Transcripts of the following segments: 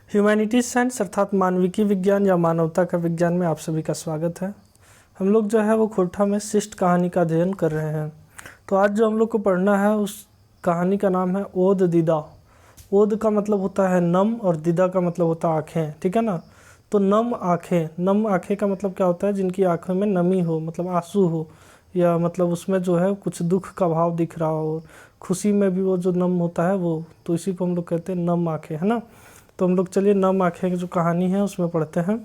Humanities science अर्थात मानविकी विज्ञान या मानवता का विज्ञान में आप सभी का स्वागत है। हम लोग जो है वो खोरठा में शिष्ट कहानी का अध्ययन कर रहे हैं। तो आज जो हम लोग को पढ़ना है उस कहानी का नाम है ओद दीदा। ओद का मतलब होता है नम और दीदा का मतलब होता है आँखें, ठीक है ना। तो नम आँखें का मतलब क्या होता है, जिनकी आँखों में नमी हो, मतलब आंसू हो, या मतलब उसमें जो है कुछ दुख का भाव दिख रहा हो, खुशी में भी वो जो नम होता है वो, तो इसी को हम लोग कहते हैं नम आँखें, है ना। तो हम लोग चलिए नम आँखें की जो कहानी है उसमें पढ़ते हैं।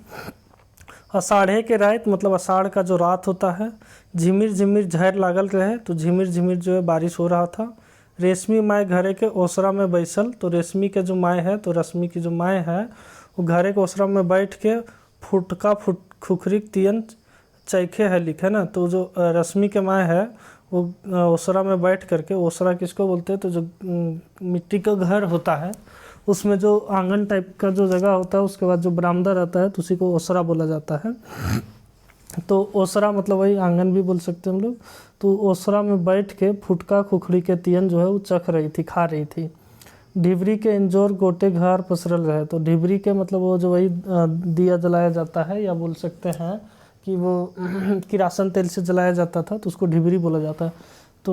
आषाढ़े के रात, मतलब आषाढ़ का जो रात होता है, झिमिर झिमिर झैर लागल रहे, तो झिमिर झिमिर जो है बारिश हो रहा था। रेशमी माए घरे के ओसरा में बैसल, तो रेशमी के जो माए है, तो रश्मि की जो माए है वो घरे के ओसरा में बैठ के फुटका खुखरिक तियन चैखे है लिखे ना। तो जो रश्मि के माए है वो ओसरा में बैठ करके, ओसरा किसको बोलते हैं, तो जो मिट्टी का घर होता है उसमें जो आंगन टाइप का जो जगह होता है, उसके बाद जो बरामदा रहता है, तो उसी को ओसरा बोला जाता है। तो ओसरा मतलब वही आंगन भी बोल सकते हैं हम लोग। तो ओसरा में बैठ के फुटका खुखड़ी के तियन जो है वो चख रही थी, खा रही थी। ढिबरी के इंजोर गोटे घर पसरल रहे, तो ढिबरी के मतलब वो जो वही दिया जलाया जाता है, या बोल सकते हैं कि वो किरासन तेल से जलाया जाता था, तो उसको ढिबरी बोला जाता है। तो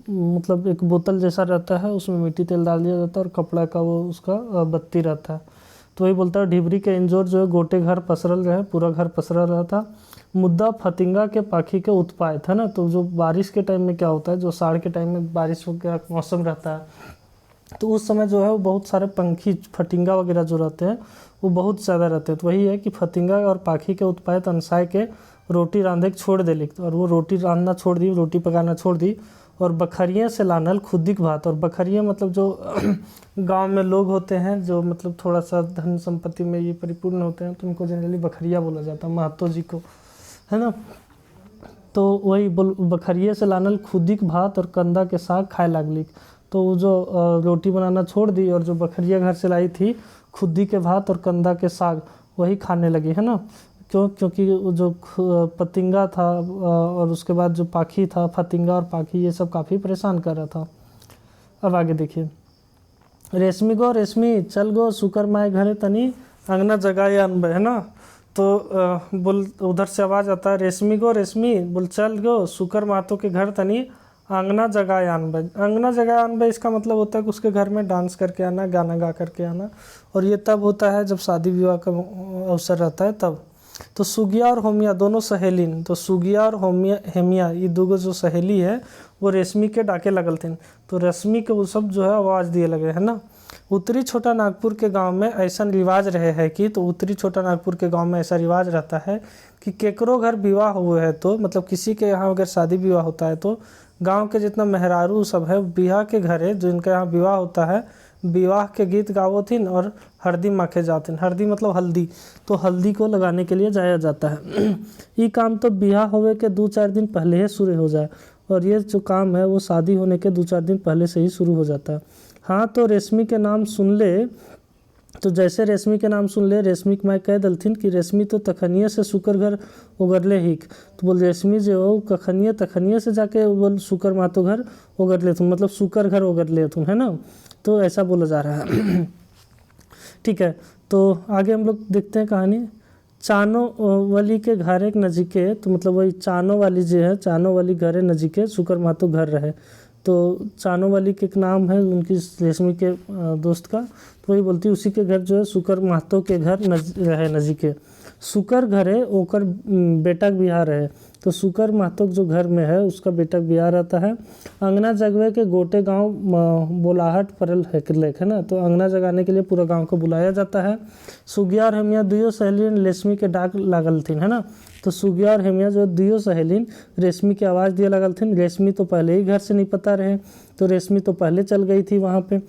मतलब एक बोतल जैसा रहता है, उसमें मिट्टी तेल डाल दिया जाता है और कपड़ा का वो उसका बत्ती रहता है। तो वही बोलता है ढिबरी के इंजोर जो है गोटे घर पसरल रहे, पूरा घर पसरल रहा था। मुद्दा फतिंगा के पाखी के उत्पाय था ना। तो जो बारिश के टाइम में क्या होता है, जो साढ़ के टाइम में बारिश का मौसम रहता है, तो उस समय जो है वो बहुत सारे पंखी फटिंगा वगैरह जो रहते हैं वो बहुत ज़्यादा रहते हैं। तो वही है कि फतिंगा और पाखी के उत्पात अनसाय के रोटी रांधे छोड़ दे, और वो रोटी रांधना छोड़ दी, रोटी पकाना छोड़ दी, और बखरिए से लानल खुदिक भात। और बखरिए मतलब जो गांव में लोग होते हैं जो मतलब थोड़ा सा धन संपत्ति में ये परिपूर्ण होते हैं, तो उनको जनरली बखरिया बोला जाता है, महतो जी को, है ना। तो वही बखरिए से लानल खुदिक भात और कंदा के साग खाए लागली। तो वो जो रोटी बनाना छोड़ दी और जो बखरिया घर से लाई थी खुदी के भात और कंदा के साग वही खाने लगी, है ना। क्योंकि जो पतिंगा था और उसके बाद जो पाखी था, फतिंगा और पाखी, ये सब काफ़ी परेशान कर रहा था। अब आगे देखिए। रेशमी चल गो सुकर माए घरे तनी अंगना जगाए अनबे, है ना। तो बोल उधर से आवाज़ आता है, रेशमी बोल चल गो सुकर मातो के घर तनी अंगना जगाए अनबे। अंगना जगाए अनबे इसका मतलब होता है कि उसके घर में डांस करके आना, गाना गा करके आना। और ये तब होता है जब शादी विवाह का अवसर रहता है तब। तो सुगिया और होमिया दोनों सहेलीन, तो सुगिया और हेमिया ये दो जो सहेली है वो रेशमी के डाके लगल थे। तो रश्मि के वो सब जो है आवाज़ दिए लगे, है ना। उत्तरी छोटा नागपुर के गांव में ऐसा रिवाज रहे है कि, तो उत्तरी छोटा नागपुर के गांव में ऐसा रिवाज रहता है कि केकरो घर विवाह हुए है, तो मतलब किसी के यहाँ अगर शादी विवाह होता है तो गांव के जितना मेहरारू सब है बिहा के घरे जो इनके यहाँ विवाह होता है, विवाह के गीत गावोथिन और हल्दी माखे जातिन। हल्दी मतलब हल्दी, तो हल्दी को लगाने के लिए जाया जाता है। ये काम तो बिहा होवे के 2-4 दिन पहले ही शुरू हो जाए, और ये जो काम है वो शादी होने के 2-4 दिन पहले से ही शुरू हो जाता है। हाँ, तो रेशमी के नाम सुन ले, तो जैसे रेशमी के नाम सुन ले रेशमी के माँ कह दलथिन कि रेशमी तो तखनिए से सुकर घर उगरले हिक। तो बोल रेशमी जो हो तखनिए से जाके बोल सुकर मातो घर उगर लेथुन, मतलब सुकर घर उगर लेथुन, है ना। तो ऐसा बोला जा रहा है। ठीक है, तो आगे हम लोग देखते हैं कहानी। चानो वाली के घरे नज़ीके, तो मतलब वही चानो वाली जो है, चानो वाली घरे नज़ीके सुकर मातो घर रहे। तो चानो वाली के एक नाम है उनकी रेशमी के दोस्त का, तो वही बोलती उसी के घर जो है सुकर महतो के घर रहे नज़ीके। सुकर घरे ओकर बेटा के बिहार है, तो सुकर महतो जो घर में है उसका बेटा के बिहार रहता है। अंगना जगवे के गोटे गांव बोलाहट परल है ना। तो अंगना जगाने के लिए पूरा गांव को बुलाया जाता है। सुगिया और हेमिया दुयो सहेलीन रेशमी के डाक लागल थीन, है ना। तो सुगिया और हेमिया जो दुयो सहेलीन रेशमी की आवाज़ दिए लगल थीन। रेशमी तो पहले ही घर से नहीं पता रहे, तो रेशमी तो पहले चल गई थी वहाँ पे।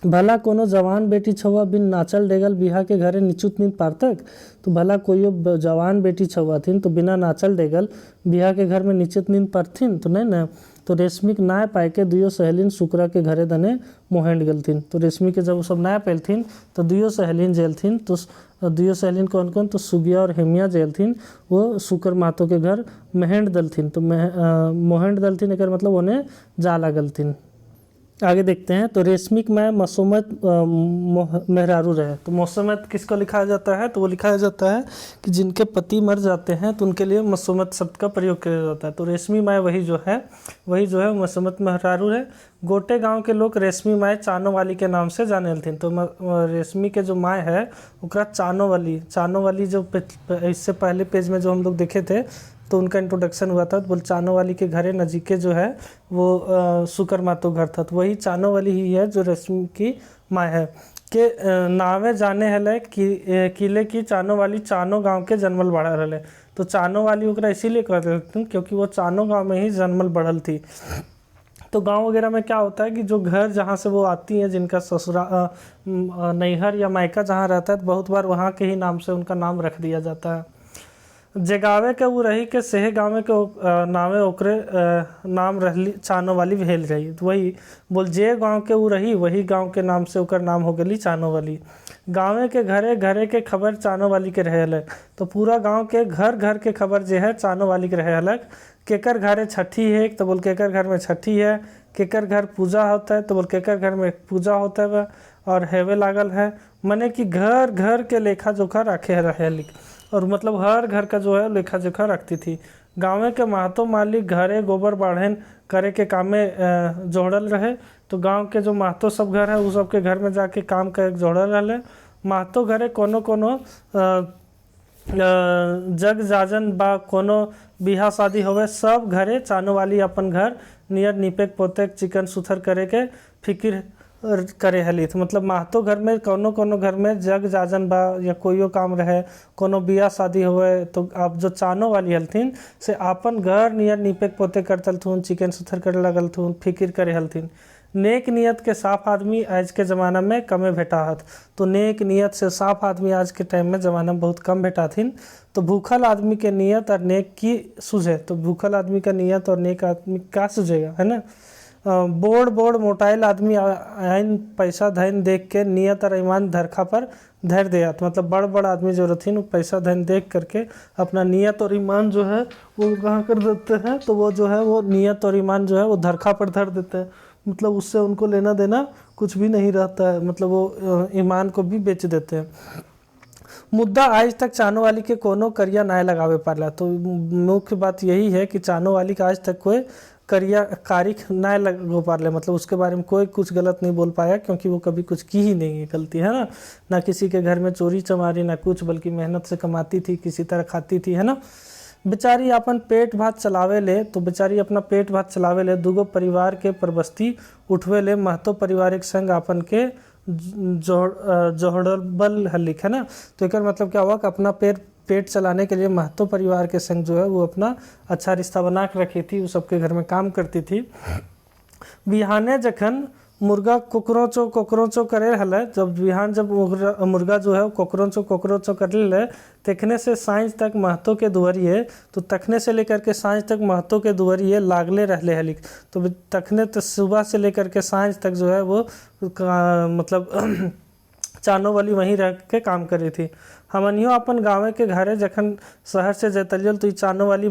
भला कोनो जवान बेटी छुआ बिन नाचल डेगल बिहा के घरे निचुत नींद पारतक। तो भला कोई जवान बेटी छुआ थीन तो बिना नाचल डेगल बिहा के घर में निश्चित नींद पारथिन, तो नहीं ना। तो रेशमी के नाय पाए के दुयो सहेलीन सुकरा के घरे दने मोहेंड गलथिन। तो रेशमी के जब सब नाय पैलथिन तो दुयो सहेलीन जेलथिन। तो दुयो सहेलीन कौन कौन, तो सुगिया और हेमिया जेलथिन, वो सुकर मातो के घर मेहेंड दलथिन। तो मोहेंड दलथिन एक मतलब उन्हें जाला गलथिन। आगे देखते हैं। तो रेशमिक माय मसूमत मेहरारू रहे। तो मसूमत किसको लिखा जाता है? तो वो लिखा जाता है कि जिनके पति मर जाते हैं तो उनके लिए मसूमत शब्द का प्रयोग किया जाता है। तो रेशमी माय वही जो है मसूमत मेहरारू है। गोटे गांव के लोग रेशमी माय चानो वाली के नाम से जाने थी। तो रेशमी के जो माय है ओकरा चानो वाली जो इससे पहले पेज में जो हम लोग देखे थे तो उनका इंट्रोडक्शन हुआ था। तो बोल चानो वाली के घरे नजीके जो है वो सुकर मातो घर था। तो वही चानो वाली ही है जो रेशमी की माँ है के नावे जाने हले किले की चानो वाली चानो गांव के जन्मल बढ़ा रहे। तो चानो वाली ओकरा इसीलिए कहते थे क्योंकि वो चानो गांव में ही जन्मल बढ़ल थी। तो गांव वगैरह में क्या होता है कि जो घर जहाँ से वो आती हैं, जिनका ससुरा नैहर या मायका जहाँ रहता है, तो बहुत बार वहाँ के ही नाम से उनका नाम रख दिया जाता है। जगावे के वो रही के सेहे गाँव के नामे ओकरे नाम रहली चानो वाली भेल रही। तो वही बोल जे गांव के वो रही वही गांव के नाम से ओकर नाम हो गई चानो वाली। गाँवे के घरे के खबर चानो वाली के रहे अलग। तो पूरा गांव के घर के खबर जो है चानो वाली के रहे अलग। केकर घरे छठी है तो बोल केकर घर में छठी है। केकर घर पूजा होता है तो बोल केकर घर में पूजा होता है और हेवे लागल है। मने कि घर के लेखा जोखा रखे रहे लिख। और मतलब हर घर का जो है लेखा जोखा रखती थी। गाँव के महतो मालिक घरे गोबर बाढ़न करे के काम में जोड़ल रहे। तो गांव के जो महतो सब घर है वो सब के घर में जाके काम कर जोड़ल रहे। महतो घरे कोनो जग जाजन बा कोनो बिहा शादी होवे सब घरे चानो वाली अपन घर नियर निपेक पोतेक चिकन सुथर करे के फिकिर करे हली। तो मतलब महतो घर में कोनो घर में जग जाजन बा या कोईओ काम रहे, कोनो बिया शादी होवे तो आप जो चानो वाली हलथिन से आपन घर नियर निपेक पोते करतलथुन, चिकन सुथर करे लगलथुन, फिकिर करे हलथिन। नेक नियत के साफ आदमी आज के ज़माना में कमे भेटाहत। तो नेक नियत से साफ आदमी आज के टाइम में ज़माना में बहुत कम भेटाथिन। तो भूखल आदमी के नियत और नेक की सूझे। तो भूखल आदमी का नियत और नेक आदमी का सूझेगा, है ना। बोड़ मोटाइल आदमी आइन पैसा धन देख के नियत और ईमान धरखा पर धर दिया। तो मतलब बड़ आदमी जो रहती वो पैसा धन देख करके अपना नियत और ईमान जो है वो कहाँ कर देते हैं। तो वो जो है वो नियत और ईमान जो है वो धरखा पर धर देते हैं। मतलब उससे उनको लेना देना कुछ भी नहीं रहता है। मतलब वो ईमान को भी बेच देते हैं। मुद्दा आज तक चानो वाली के कोनो करिया ना लगावे पाला। तो मुख्य बात यही है कि चानो वाली का आज तक कोई करिया कारिख ना लगो पाले। मतलब उसके बारे में कोई कुछ गलत नहीं बोल पाया क्योंकि वो कभी कुछ की ही नहीं है गलती, है ना किसी के घर में चोरी चमारी ना कुछ, बल्कि मेहनत से कमाती थी, किसी तरह खाती थी, है ना। बेचारी अपन पेट भात चलावे ले। तो बेचारी अपना पेट भात चलावे ले, दूगो परिवार के परबस्ती उठवे ले, महतो पारिवारिक संग अपन के जोड़बल हलिक, है ना। तो एक मतलब क्या हुआ कि अपना पेट चलाने के लिए महतो परिवार के संग जो है वो अपना अच्छा रिश्ता बना के रखी थी। वो सबके घर में काम करती थी। बिहाने जखन मुर्गा कोकरोचो करे हले, जब बिहान जब मुर्गा जो है कोकरोचो कर ले, तखने से सांझ तक महतो के दुआरिये। तो तखने से लेकर के सांझ तक महतो के दुआरिये लागले रहले हलिक। तो तखने तो सुबह से लेकर के सांझ तक जो है वो मतलब चानो वाली वहीं रह के काम करी थी। हमनियो अपन गाँव के घरे जखन शहर से जतलियल तो चानो वाली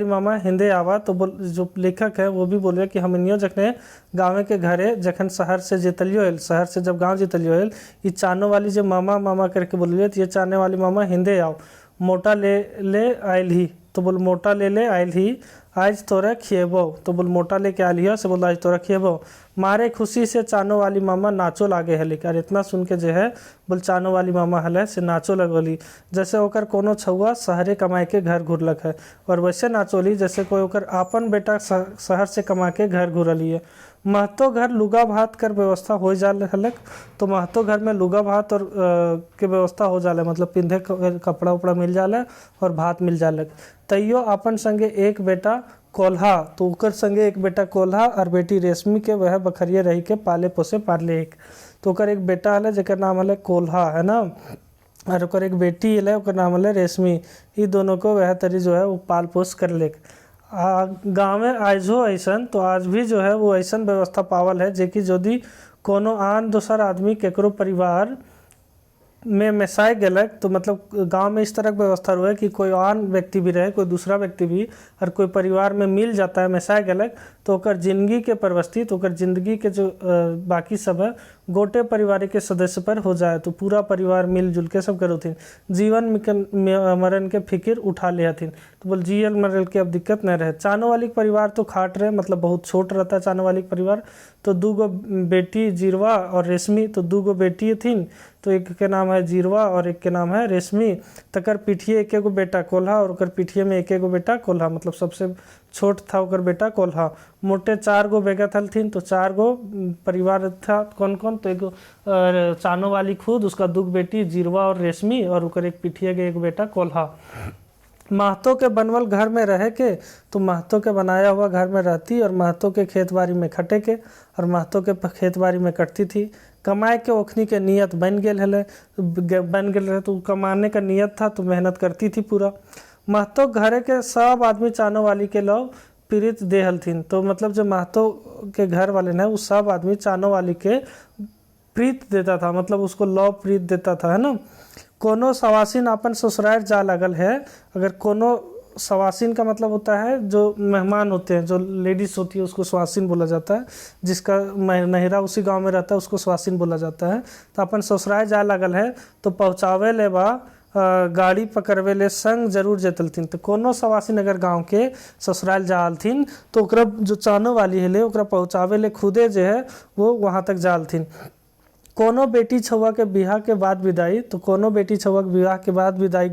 मामा हिंदे आवा। तो जो लेखक है वो भी बोले कि हमनियो जखने गाँव के घरे जखन शहर से जतलियो, शहर से जब गाँव जतलियो ये चानो वाली जो मामा करके बोलिए तो ये चाने वाली मामा हिंदे आओ, मोटा ले आयल ही। तो बोल मोटा ले आयल ही, आज तोरा खिएबो। तो बोल मोटा लेके आयल ही से बोल आज तोरा खिएबो। मारे खुशी से चानो वाली मामा नाचो लागे हली। और इतना सुन के जो है बोल चानो वाली मामा हले से नाचो लगोली, जैसे ओकर कोनो छुआ शहरे कमाए के घर घुरलक है। और वैसे नाचोली जैसे कोई ओकर आपन बेटा शहर से कमा के घर घुरली है। महतो घर लुगा भात कर व्यवस्था हो जाले हलक। तो महतो घर में लुगा भात और के व्यवस्था हो जाले, मतलब पिंधे कपड़ा उपड़ा मिल जाले और भात मिल जालक। तैयो अपन संगे एक बेटा कोल्हा, तो ओकर संगे एक बेटा कोल्हा और बेटी रेशमी के वह बखरिया रही के पाले पोसे पाले एक। तो ओकर एक बेटा हले जेकर नाम हले कोल्हा, है ना, और ओकर एक बेटी हले ओकर नाम हले रेशमी। ये दोनों को वह तरी जो है वो पाल पोस कर ले। गाँव में आजो ऐसन, तो आज भी जो है वो ऐसन व्यवस्था पावल है जे कि यदि कोनो आन दोसर आदमी केकरो परिवार में मिसाए गलक, तो मतलब गांव में इस तरह की व्यवस्था रहे कि कोई आन व्यक्ति भी रहे, कोई दूसरा व्यक्ति भी, और कोई परिवार में मिल जाता है मिसाए गलक, तो ओकर जिंदगी के परवस्थित, तो ओकर जिंदगी के जो बाकी सब है गोटे परिवार के सदस्य पर हो जाए, तो पूरा परिवार मिलजुल के सब करोथिन। जीवन मरण के फिक्र उठा ले हथिन, तो बोल जियल मरल के अब दिक्कत नहीं रहे। चानो वाली परिवार तो खाट रहे, मतलब बहुत छोट रहता है चानो वाली परिवार। तो 2 गो बेटी जीरवा और रेशमी, तो 2 गो बेटी थीन, तो एक के नाम है जीरवा और एक के नाम है रेशमी। तकर पीठिए एक गो बेटा कोल्हा और ओकर पीठिए में एक गो बेटा कोल्हा, मतलब सबसे छोट था ओकर बेटा कोल्हा। मोटे 4 गो बेगा थलथिन, तो 4 गो परिवार था। कौन कौन? तो एगो चानो वाली खुद, उसका 2 बेटी जीरवा और रेशमी, और ओकर एक पीठिए के एक बेटा कोल्हा। महतो के बनवल घर में रहे के, तो महतो के बनाया हुआ घर में रहती और महतो के खेत बाड़ी में खटे के, और महतो के खेत बाड़ी में कटती थी। कमाए के ओखनी के नियत बन गेल रहे, तो कमाने का नियत था तो मेहनत करती थी पूरा। महतो घरे के सब आदमी चानो वाली के लव पीड़ित दे हलथिन, तो मतलब जो महतो के घर वाले ने वो सब आदमी चानो वाली के प्रीत देता था, मतलब उसको लव प्रीत देता था, है ना। कोनो सवासिन अपन ससुराल जा लगल है, अगर कोनो सवासिन का मतलब होता है जो मेहमान होते हैं, जो लेडीज़ होती है उसको स्वासिन बोला जाता है, जिसका नहिरा उसी गांव में रहता है उसको स्वासिन बोला जाता है। तो अपन ससुराल जा लगल है तो पहुँचावे ले बा गाड़ी पकड़वे ले संग जरूर जेतलथिन। तो कोनो सवासिन अगर गांव के ससुराल जालथिन तो ओकरा जो चानो वाली है ले ओकरा पहुँचावे ले खुदे जो है वो वहाँ तक जालथिन। कोनो बेटी छुआ के बिहार के बाद विदाई, तो कोनो बेटी छुआ के विवाह के बाद विदाई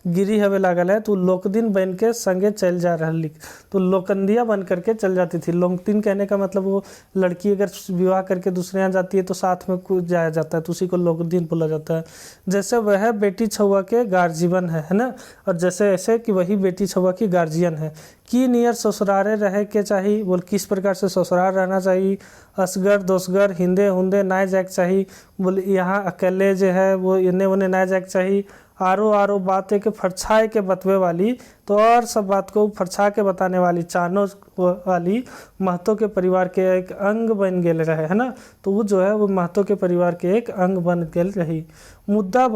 गिरी हवे लागल है, तो लोकदिन बन के संगे चल जा रही, तो लोकंदिया बन करके चल जाती थी। लोकदिन कहने का मतलब वो लड़की अगर विवाह करके दूसरे यहाँ जाती है तो साथ में कुछ जाया जाता है, तो उसी को लोकदिन बोला जाता है। जैसे वह बेटी छुआ के गार्जियन है ना, और जैसे ऐसे कि वही बेटी छुआ की गार्जियन है। की नियर ससुरारे रहे के चाहिए, बोल किस प्रकार से ससुराल रहना चाहिए। असगर दोसगर हिंदे हुंदे ना जाए चाहिए, बोले यहाँ अकेले जो है वो इन्हें उन्हें ना जाए चाहिए। आरो बात है कि फरछाए के बतवे वाली, तो और सब बात को फरछा के बताने वाली चानो वाली महतो के परिवार के एक अंग बन गेल रहे, है ना। तो वो जो है वो महतो के परिवार के एक अंग बन गेल रही। मुद्दा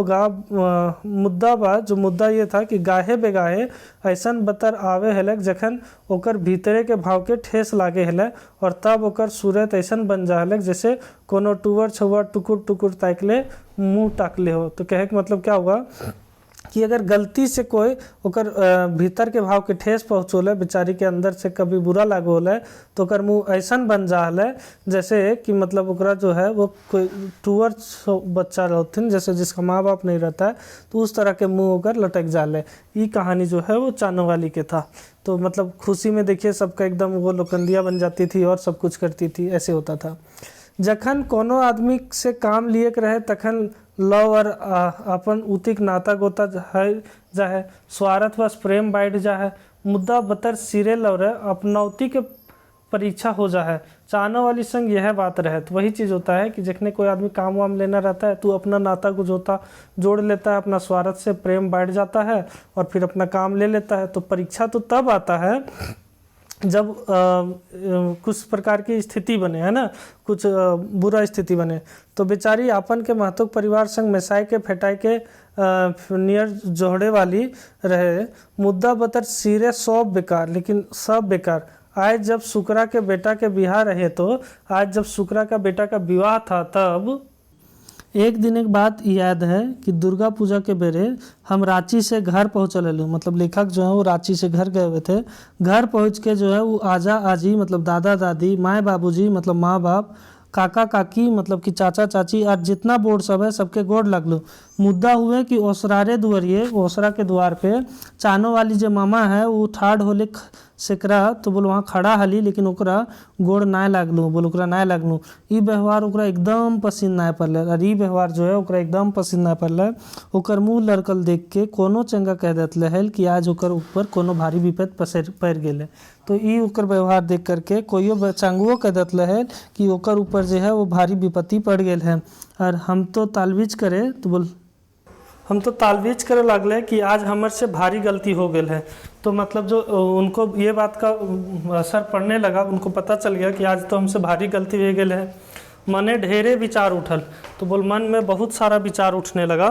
बा जो मुद्दा ये था कि गाहे बेगाहे ऐसन बतर आवे हेलक जखन ओकर भीतरे के भाव के ठेस लागे हेले, और तब ओकर सूरत ऐसन बन जा हेलक जैसे कोनो टूवर छुआ टुकुर टुकुर ताकले मुँह टाकले हो। तो कहे के मतलब क्या हुआ कि अगर गलती से कोई ओकर भीतर के भाव के ठेस पहुँचोले, बेचारी के अंदर से कभी बुरा लागो होले, तो ओकर मुँह ऐसन बन जा है जैसे कि मतलब ओकरा जो है वो कोई टूअर बच्चा रहथिन, जैसे जिसका माँ बाप नहीं रहता है, तो उस तरह के मुँह होकर लटक जाले। ये कहानी जो है वो चानो वाली के था। तो मतलब खुशी में देखिए सबका एकदम वो लोकंदिया बन जाती थी और सब कुछ करती थी, ऐसे होता था। जखन कोनो आदमी से काम लिए के रहे तखन लव और अपन उतिक नाता गोता जाए, स्वार्थ बस प्रेम बैठ जाए, मुद्दा बतर सिरे लव रहे अपनौती के परीक्षा हो जाए। चानो वाली संग यह बात रहे, तो वही चीज़ होता है कि जखने कोई आदमी काम वाम लेना रहता है तो अपना नाता को जोड़ लेता है, अपना स्वार्थ से प्रेम बैठ जाता है और फिर अपना काम ले लेता है। तो परीक्षा तो तब आता है जब कुछ प्रकार की स्थिति बने, है ना, कुछ बुरा स्थिति बने। तो बेचारी आपन के महतो परिवार संग मिसाई के फेटाई के नियर जोड़े वाली रहे। मुद्दा बतर सिरे सब बेकार, लेकिन सब बेकार। आज जब शुक्रा के बेटा के बिहार रहे, तो आज जब शुक्रा का बेटा का विवाह था, तब एक दिन एक बात याद है कि दुर्गा पूजा के बेरे हम रांची से घर पहुँचल, मतलब लेखक जो है वो रांची से घर गए हुए थे। घर पहुँच के जो है वो आजा आजी मतलब दादा दादी, माए बाबूजी मतलब माँ बाप, काका काकी मतलब कि चाचा चाची और जितना बोर्ड सब है सबके गोड़ लगलो। मुद्दा हुए कि ओसरारे दुआरिये, ओसरा के द्वार पे चानो वाली जो मामा है वो ठाड़ होले सेकरा, तो बोल वहाँ खड़ा हली, लेकिन ओकरा गोड़ ना लागलू, बोल ओकरा ना लागलू। ई व्यवहार ओकरा एकदम पसंद ना पड़ल, और ई व्यवहार जो है ओकरा एकदम पसंद ना पड़ल। ओकर मुँह लड़कल देख के कोनो चंगा कह देत है कि आज ओकर ऊपर कोनो भारी विपद पड़ गेले। तो ई ओकर व्यवहार देख करके कोइयो चंगुओ कह देत है कि ओकर ऊपर जो है वो भारी विपत्ति पड़ गेल है। और हम तो तालवीज करे, तो बोल हम तो तालवीज करे लगले कि आज हमर से भारी गलती हो गई है। तो मतलब जो उनको ये बात का असर पड़ने लगा, उनको पता चल गया कि आज तो हमसे भारी गलती हो गई है। मने ढेरे विचार उठल, तो बोल मन में बहुत सारा विचार उठने लगा।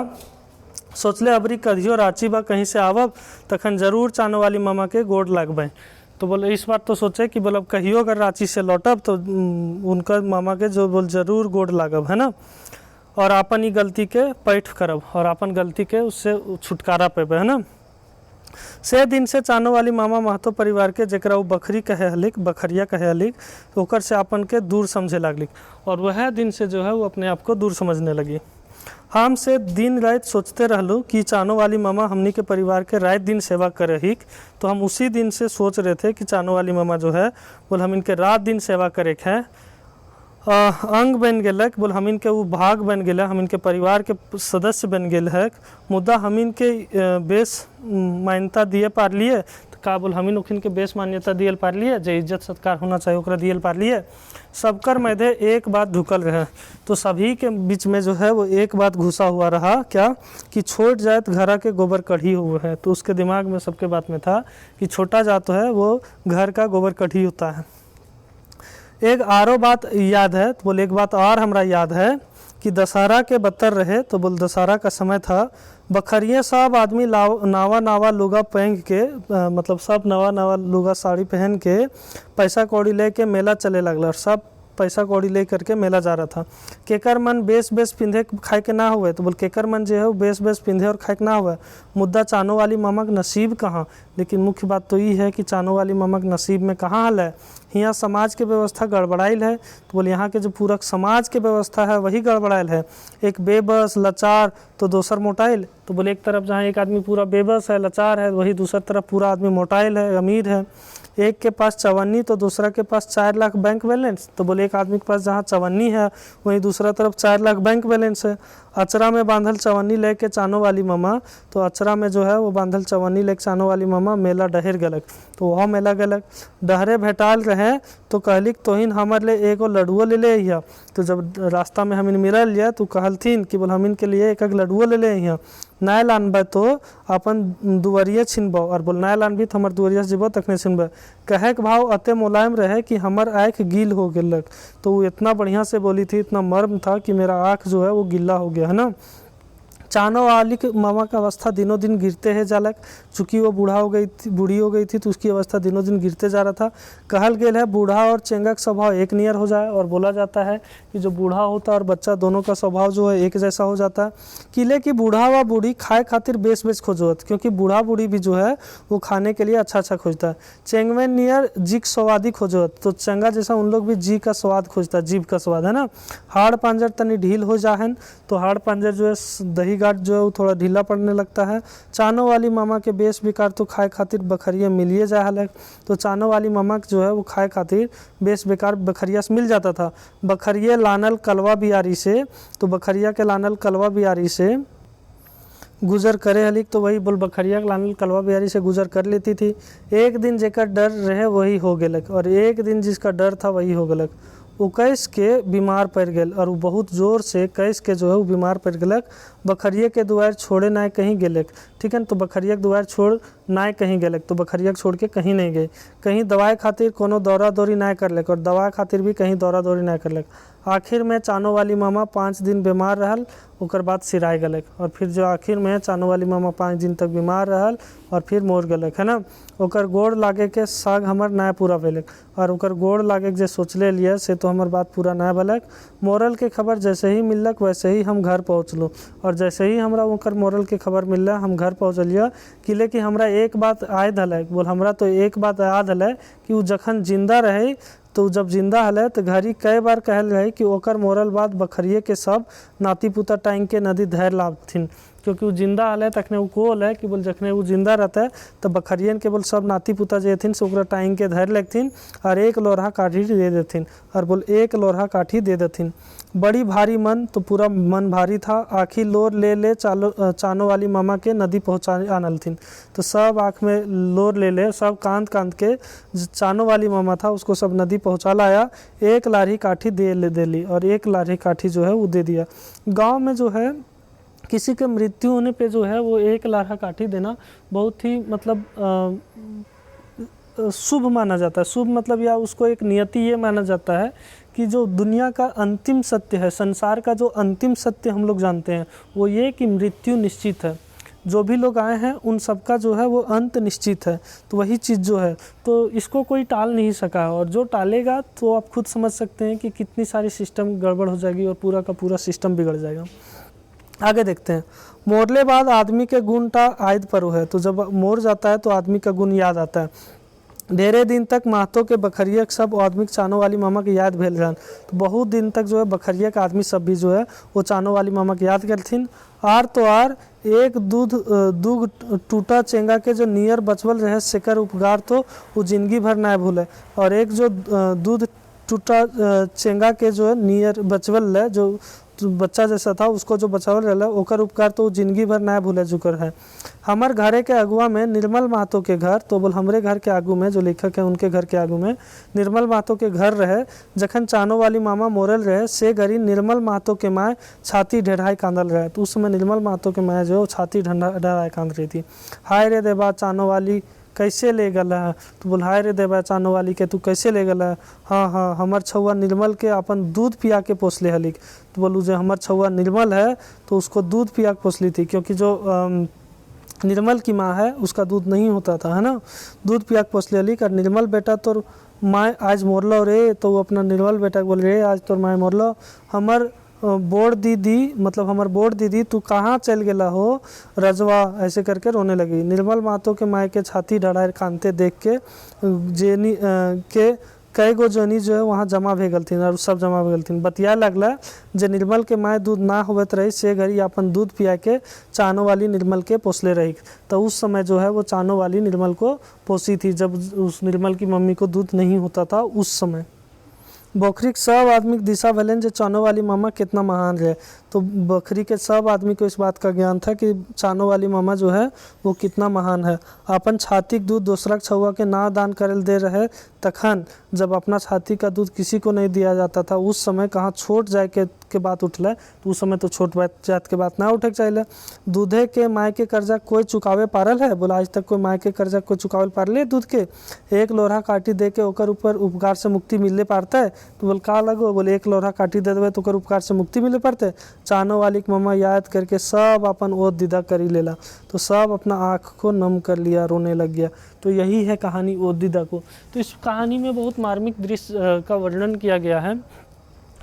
सोचले अबरी कहियो रांची बा कहीं से आवब तखन जरूर चानो वाली मामा के गोड़ लगबै। तो बोले इस बार तो सोचे कि बोले अब कहियो अगर रांची से लौटब तो उनका मामा के जो बोल जरूर गोड़ लागब, है ना, और अपन ही गलती के पैठ करब और अपन गलती के उससे छुटकारा पेबे, है ना। से दिन से चानो वाली मामा महतो परिवार के जरा वो बखरी कहे हलिक, बखरिया कहे हलिक, तो ओकर से अपन के दूर समझे लगलिक और वह दिन से जो है वो अपने आप को दूर समझने लगी। हम से दिन रात सोचते रहलू कि चानो वाली मामा हमनी के परिवार के रात दिन सेवा करे हिक, तो हम उसी दिन से सोच रहे थे कि चानो वाली मामा जो है बोल हम इनके रात दिन सेवा करे हैं, अंग बन गए बोल हम इनके वो भाग बन गए, हम इनके परिवार के सदस्य बन गए है, मुद्दा हम इनके बेस मान्यता दिए पार लिए, तो का बोल हम इनके बेस मान्यता दिए पार लिए, जो इज्जत सत्कार होना चाहिए ओकरा दिए पार लिए। सबकर मैदे एक बात ढुकल रहे, तो सभी के बीच में जो है वो एक बात घुसा हुआ रहा, क्या कि छोट जात घरा के गोबर कढ़ी हुए है। तो उसके दिमाग में सबके बात में था कि छोटा जात है वो घर का गोबर कढ़ी होता है। एक आरो बात याद है, तो बोले एक बात और हमरा याद है कि दशहरा के बत्तर रहे, तो बोल दशहरा का समय था, बखरिए सब आदमी नावा नावा लुगा पहन के मतलब सब नवा नवा लुगा साड़ी पहन के पैसा कौड़ी ले के मेला चले लगल और सब पैसा कौड़ी ले करके मेला जा रहा था। केकर मन बेस बेस पिंधे खाए के ना हुए, तो बोल केकर मन जो है वो बेस बेस पिंधे और खाए के ना हुए, मुद्दा चानो वाली मामा के नसीब कहाँ। लेकिन मुख्य बात तो ये है कि चानो वाली मामा के नसीब में कहाँ हल है, यहाँ समाज के व्यवस्था गड़बड़ाइल है। तो बोले यहाँ के जो पूरा समाज के व्यवस्था है वही गड़बड़ाइल है, एक बेबस लाचार तो दूसर मोटाइल। तो बोले एक तरफ जहाँ एक आदमी पूरा बेबस है लाचार है, वही दूसरी तरफ पूरा आदमी मोटाइल है अमीर है। एक के पास 54 तो दूसरा के पास 4 लाख बैंक बैलेंस। तो बोले एक आदमी के पास जहाँ 54 है वहीं दूसरा तरफ 4 लाख बैंक बैलेंस है। अचरा में बांधल 54 लेके चानो वाली मामा, तो अचरा में जो है वो बांधल 54 लेके चानो वाली मामा मेला डहर गलक। तो वह मेला गलक डहरे भेटाल रहे, तो कहलिक तोहिन हमारे लिए एगो लड्डुआ ले ले अइहा। तो जब रास्ता में हम मिलल लिया तो कहलथिन कि बोल हम इनके लिए एक लड्डुआ ले ले अइहा, नाय लानबे तो अपन दुवरिया छिनबो, और बोल नाय लानबी तो हमार दुवरिया से जीबो तखने छिनबे। कहे के भाव अते मुलायम रहे कि हमार आँख गील हो गलक। तो वो इतना बढ़िया से बोली थी, इतना मर्म था कि मेरा आँख जो है वो गीला हो गया, है ना। चानो वाली के मामा का अवस्था दिनों दिन गिरते है जालक, चूँकि वो बूढ़ी हो गई थी तो उसकी अवस्था दिनों दिन गिरते जा रहा था। कहल गेल है बूढ़ा और चेंगा का स्वभाव एक नियर हो जाए, और बोला जाता है कि जो बूढ़ा होता है और बच्चा दोनों का स्वभाव जो है एक जैसा हो जाता है। किले की बूढ़ा व बूढ़ी खाए खातिर बेस बेस खोजत, क्योंकि बूढ़ा बूढ़ी भी जो है वो खाने के लिए अच्छा अच्छा खोजता है। चेंगवे नियर जी का स्वादी खोजत, तो चंगा जैसा उन लोग भी जी का स्वाद खोजता है, जीभ का स्वाद, है ना। हाड़ पांजर तनी ढील हो जाहन, तो हाड़ पांजर जो है दही गाठ जो है वो थोड़ा ढीला पड़ने लगता है। चानो वाली मामा के बेस बेकार तो खाए खातिर बखरिया मिलिए जा है, तो चानो वाली मामा जो है वो खाए खातिर बेस बेकार बखरिया से मिल जाता था। बखरिया लानल कलवा बिहारी से, तो बखरिया के लानल कलवा बिहारी से गुजर करे हलिक, तो वही बोल बखरिया के लानल कलवा बिहारी से गुजर कर लेती थी। एक दिन जेकर डर रहे वही हो गलक, और एक दिन जिसका डर था वही हो गलक। वो कैस के बीमार पड़ गए, और वो बहुत जोर से कैस के जो है वो बीमार पड़ गलक। बखरिया के दुआर छोड़े ना कहीं गेलक, ठीक है। तो बखरिया के दुआर छोड़ ना कहीं गेलक, तो बखरिया के छोड़ के कहीं नहीं गए। कहीं दवाई खातिर कोनो दौरा दौरी ना करलक, और दवा खातिर भी कहीं दौरा दौरी ना करलक। आखिर में चानो वाली मामा 5 दिन बीमार रहल, ओकर बाद सिराय गलक, और फिर जो आखिर में चानो वाली मामा 5 दिन तक बीमार रहल और फिर मोर गलक, है ना। ओकर गोड़ लागे के साग हमर ना पूरा भेलक, और ओकर गोड़ लागे के जे सोचले लिए से तो हमार बात पूरा ना भेलक। मोरल के खबर जैसे ही मिलक वैसे ही हम घर पहुँचलू, और जैसे ही हमरा ओकर मोरल के खबर मिलल हम घर पहुँचलिए। किले कि हमरा एक बात याद हलै, बोल हमरा तो एक बात याद हलै कि वो जखन जिंदा रहे, तो जब जिंदा हलै तो घरी कई बार कहल रहे कि ओकर मोरल बाद बखरिए के सब नाती पुता टाइम के नदी धैर लाभथिन, क्योंकि वो जिंदा हलै तखने वो कोल है कि बोल जखने वो जिंदा रहते तो बखरियन के बोल सब नाती पुता जे हथिन से ओकरा टाइम के धैर लगथिन और 1 लोरहा काठी दे देथिन, और बोल 1 लोरहा काठी दे देथिन। बड़ी भारी मन, तो पूरा मन भारी था। आखिर लोर ले चानो वाली मामा के नदी पहुँचा आनलथिन, तो सब आँख में लोर ले सब कांद के चानो वाली मामा था उसको सब नदी पहुँचा लाया। 1 लाठी काठी दे ली, और 1 लाठी काठी जो है वो दे दिया। गाँव में जो है किसी के मृत्यु होने पे जो है वो 1 लाठा काठी देना बहुत ही मतलब शुभ माना जाता है। शुभ मतलब या उसको एक नियति ये माना जाता है कि जो दुनिया का अंतिम सत्य है, संसार का जो अंतिम सत्य हम लोग जानते हैं वो ये कि मृत्यु निश्चित है। जो भी लोग आए हैं उन सबका जो है वो अंत निश्चित है। तो वही चीज़ जो है तो इसको कोई टाल नहीं सका है, और जो टालेगा तो आप खुद समझ सकते हैं कि कितनी सारी सिस्टम गड़बड़ हो जाएगी और पूरा का पूरा सिस्टम बिगड़ जाएगा। आगे देखते हैं, मोरले बाद आदमी के गुण टा आयद परो है। तो जब मोर जाता है तो आदमी का गुण याद आता है। ढेरे दिन तक महतो के बखरिया सब आदमी चानो वाली मामा के याद भेल रहन। तो बहुत दिन तक जो है बखरिया के आदमी सब भी जो है वो चानो वाली मामा के याद करथिन। आर तो आर एक दूध टूटा चेंगा के जो नियर बचवल रहे सेकर उपकार तो वो जिंदगी भर ना भूले। और एक जो दूध टूटा चेंगा के जो है नियर बचवल है, जो बच्चा जैसा था उसको जो बचावल रहा ओकर उपकार तो जिंदगी भर ना भूले जुकर है। हमार घरे के अगुआ में निर्मल महतो के घर, तो बोल हमरे घर के आगू में जो लेखक है उनके घर के आगू में निर्मल महतो के घर रहे। जखन चानो वाली मामा मोरल रहे से घड़ी निर्मल महतो के माए छाती ढेढ़ाई कांदल रहे। तो उस समय निर्मल महतो के माए जो छाती ढेढ़ाई कांद रही थी। हाय रे देवा चानो वाली कैसे ले गला है। तो बोल हाय रे देवा चानो वाली के तू कैसे ले गला है। हाँ हमर छौआ निर्मल के अपन दूध पिया के पोसले हलिक। तो बोलूँ जो हमर छौआ निर्मल है तो उसको दूध पिया के पोसली थी, क्योंकि जो निर्मल की माँ है उसका दूध नहीं होता था, है ना, दूध पिया के पोसले हलिक। और निर्मल बेटा तो माँ आज मोरलो रे, तो वो अपना निर्मल बेटा बोल रे आज तो माँ मोरलो। हमर बोर्ड दीदी मतलब हमार बोर्ड दीदी तू कहाँ चल गेला हो रजवा, ऐसे करके रोने लगी। निर्मल महतो के माए के छाती ढड़ाए कांदते देख के जेनी के कई गो जनी जो है वहाँ जमा भे गलथिन और सब जमा भे गलथिन। बतिया लगला जे निर्मल के माए दूध ना होवत रही से घड़ी अपन दूध पिया के चानो वाली निर्मल के पोसले रही। तो उस समय जो है वो चानो वाली निर्मल को पोसी थी, जब उस निर्मल की मम्मी को दूध नहीं होता था उस समय। बकरी के सब आदमी दिशा भलन जो चानो वाली मामा कितना महान रहे। तो बकरी के सब आदमी को इस बात का ज्ञान था कि चानो वाली मामा जो है वो कितना महान है। अपन छाती के दूध दूसरा छुआ के ना दान करल दे रहे, तखन जब अपना छाती का दूध किसी को नहीं दिया जाता था उस समय कहाँ छोट जाए के बात उठल, तो उस समय तो छोट जात के बात ना उठे चाहिए। दूधे के माय के कर्जा कोई चुकावे पारल है, बोला आज तक कोई माय के कर्जा कोई चुकावे पारले दूध के। एक लोढ़ा काटी दे के ओकर ऊपर उपकार से मुक्ति मिलने पारता है। तो बोल का लगो, बोले एक लोढ़ा काटी दे देवे तो ओकर उपकार से मुक्ति मिले पारते। चानो वाली के मम्मा याद करके सब अपन ओत दीदा करी लेला, तो सब अपना आँख को नम कर लिया, रोने लग गया। तो यही है कहानी ओत दीदा को। तो इस कहानी में बहुत मार्मिक दृश्य का वर्णन किया गया है,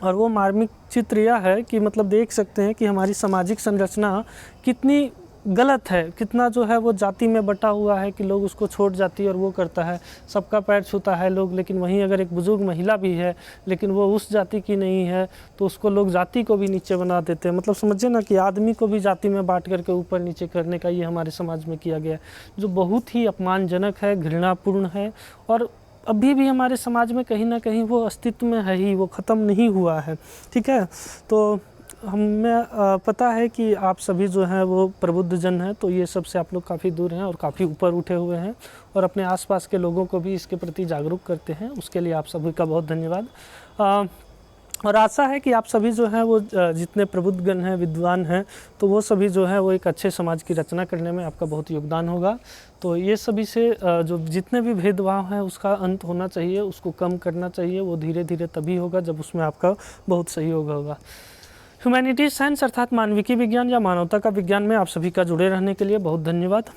और वो मार्मिक चित्र यह है कि मतलब देख सकते हैं कि हमारी सामाजिक संरचना कितनी गलत है, कितना जो है वो जाति में बटा हुआ है कि लोग उसको छोड़ जाती और वो करता है, सबका पैर छूता है लोग। लेकिन वहीं अगर एक बुजुर्ग महिला भी है लेकिन वो उस जाति की नहीं है तो उसको लोग जाति को भी नीचे बना देते हैं। मतलब समझिए ना कि आदमी को भी जाति में बांट करके ऊपर नीचे करने का ये हमारे समाज में किया गया है, जो बहुत ही अपमानजनक है, घृणापूर्ण है, और अभी भी हमारे समाज में कहीं ना कहीं वो अस्तित्व में है ही, वो ख़त्म नहीं हुआ है। ठीक है, तो हमें पता है कि आप सभी जो हैं वो प्रबुद्ध जन हैं, तो ये सब से आप लोग काफ़ी दूर हैं और काफ़ी ऊपर उठे हुए हैं, और अपने आसपास के लोगों को भी इसके प्रति जागरूक करते हैं। उसके लिए आप सभी का बहुत धन्यवाद। और आशा है कि आप सभी जो हैं वो जितने प्रबुद्धगण हैं, विद्वान हैं, तो वो सभी जो है वो एक अच्छे समाज की रचना करने में आपका बहुत योगदान होगा। तो ये सभी से जो जितने भी भेदभाव हैं उसका अंत होना चाहिए, उसको कम करना चाहिए। वो धीरे धीरे तभी होगा जब उसमें आपका बहुत सहयोग होगा। ह्यूमैनिटीज साइंस अर्थात मानविकी विज्ञान या मानवता का विज्ञान में आप सभी का जुड़े रहने के लिए बहुत धन्यवाद।